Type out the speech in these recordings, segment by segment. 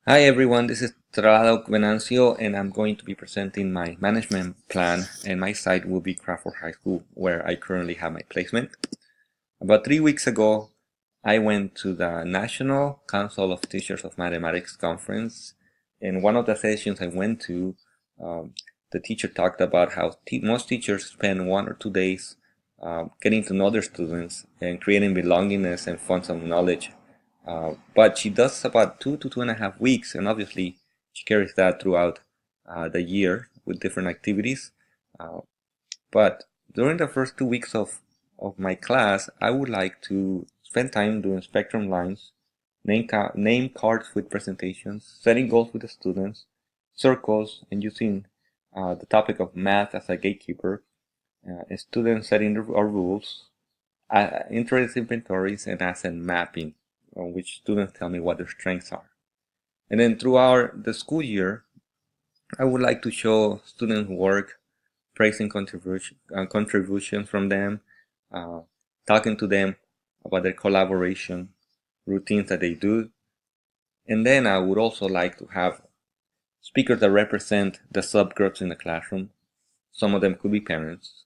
Hi everyone, this is Trado Venancio and I'm going to be presenting my management plan, and my site will be Crawford High School where I currently have my placement. About 3 weeks ago, I went to the National Council of Teachers of Mathematics conference. In one of the sessions I went to, the teacher talked about how most teachers spend 1 or 2 days getting to know their students and creating belongingness and fonts of knowledge. But she does about 2 to 2.5 weeks, and obviously she carries that throughout the year with different activities. Uh, but during the first 2 weeks of my class, I would like to spend time doing spectrum lines, name cards with presentations, setting goals with the students, circles, and using the topic of math as a gatekeeper, students setting our rules, interest inventories, and asset mapping, on which students tell me what their strengths are. And then throughout the school year, I would like to show students' work, praising contributions from them, uh, talking to them about their collaboration, routines that they do. And then I would also like to have speakers that represent the subgroups in the classroom. Some of them could be parents.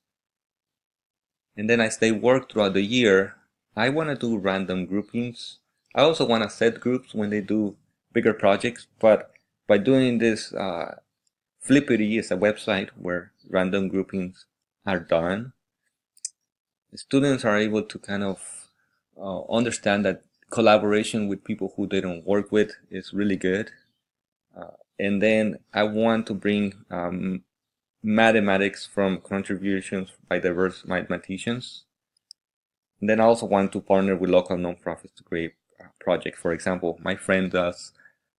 And then as they work throughout the year, I want to do random groupings. I also want to set groups when they do bigger projects, but by doing this, Flippity is a website where random groupings are done. Students are able to kind of understand that collaboration with people who they don't work with is really good. And then I want to bring mathematics from contributions by diverse mathematicians. And then I also want to partner with local nonprofits to create projects. For example, my friend does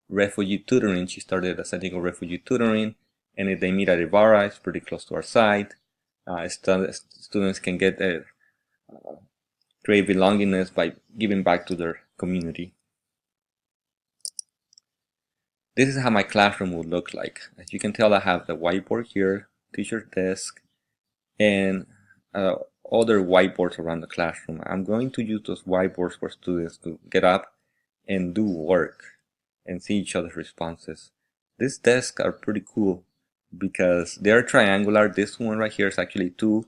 refugee tutoring. She started a setting of refugee tutoring, and if they meet at Ibarra, it's pretty close to our site. Students can get create belongingness by giving back to their community. This is how my classroom would look like. As you can tell, I have the whiteboard here, teacher's desk, and other whiteboards around the classroom. I'm going to use those whiteboards for students to get up and do work and see each other's responses. These desks are pretty cool because they're triangular. This one right here is actually two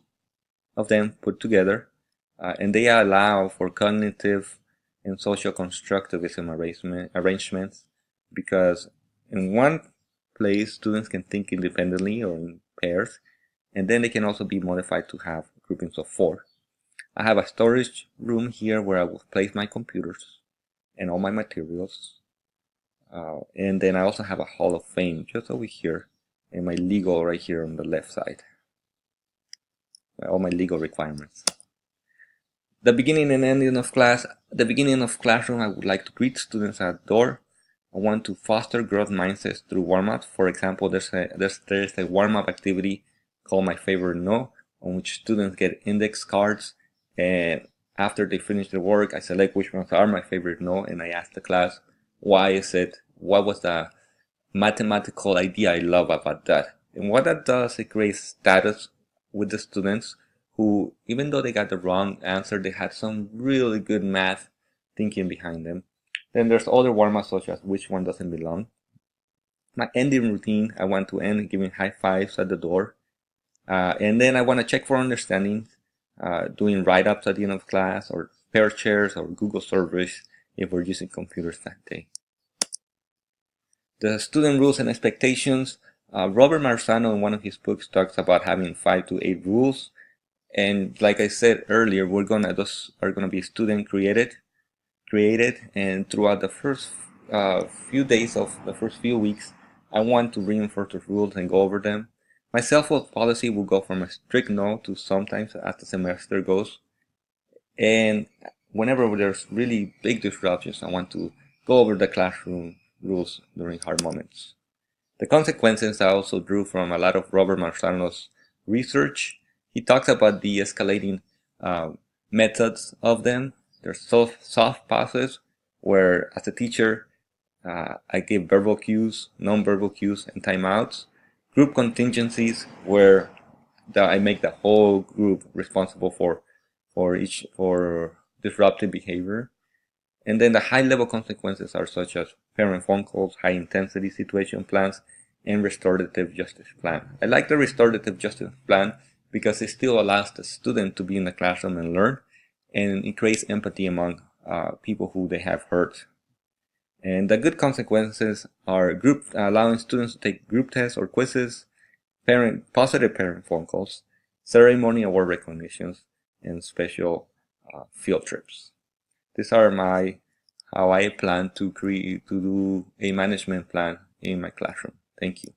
of them put together, and they allow for cognitive and social constructivism arrangements, because in one place students can think independently or in pairs, and then they can also be modified to have groupings of 4. I have a storage room here where I will place my computers and all my materials. And then I also have a Hall of Fame just over here, and my legal right here on the left side. All my legal requirements. The beginning and ending of class. The beginning of classroom, I would like to greet students at the door. I want to foster growth mindsets through warm-ups. For example, there's a warm-up activity called My Favorite No, on which students get index cards, and after they finish their work, I select which ones are my favorite no, and I ask the class, why is it? What was the mathematical idea I love about that? And what that does, it creates status with the students who, even though they got the wrong answer, they had some really good math thinking behind them. Then there's other warm-ups such as which one doesn't belong. My ending routine, I want to end giving high fives at the door. And then I want to check for understanding, doing write-ups at the end of class, or pair chairs or Google surveys if we're using computers that day. The student rules and expectations. Robert Marzano in one of his books talks about having 5 to 8 rules. And like I said earlier, those are gonna be student created, and throughout the first few days of the first few weeks, I want to reinforce the rules and go over them. My self-help policy will go from a strict no to sometimes as the semester goes. And whenever there's really big disruptions, I want to go over the classroom rules during hard moments. The consequences I also drew from a lot of Robert Marzano's research. He talks about de-escalating methods of them. There's soft pauses, where as a teacher, I give verbal cues, non-verbal cues, and timeouts. Group contingencies, where I make the whole group responsible for disruptive behavior. And then the high-level consequences are such as parent phone calls, high-intensity situation plans, and restorative justice plan. I like the restorative justice plan because it still allows the student to be in the classroom and learn, and it creates empathy among people who they have hurt. And the good consequences are allowing students to take group tests or quizzes, positive parent phone calls, ceremony award recognitions, and special field trips. These are how I plan to do a management plan in my classroom. Thank you.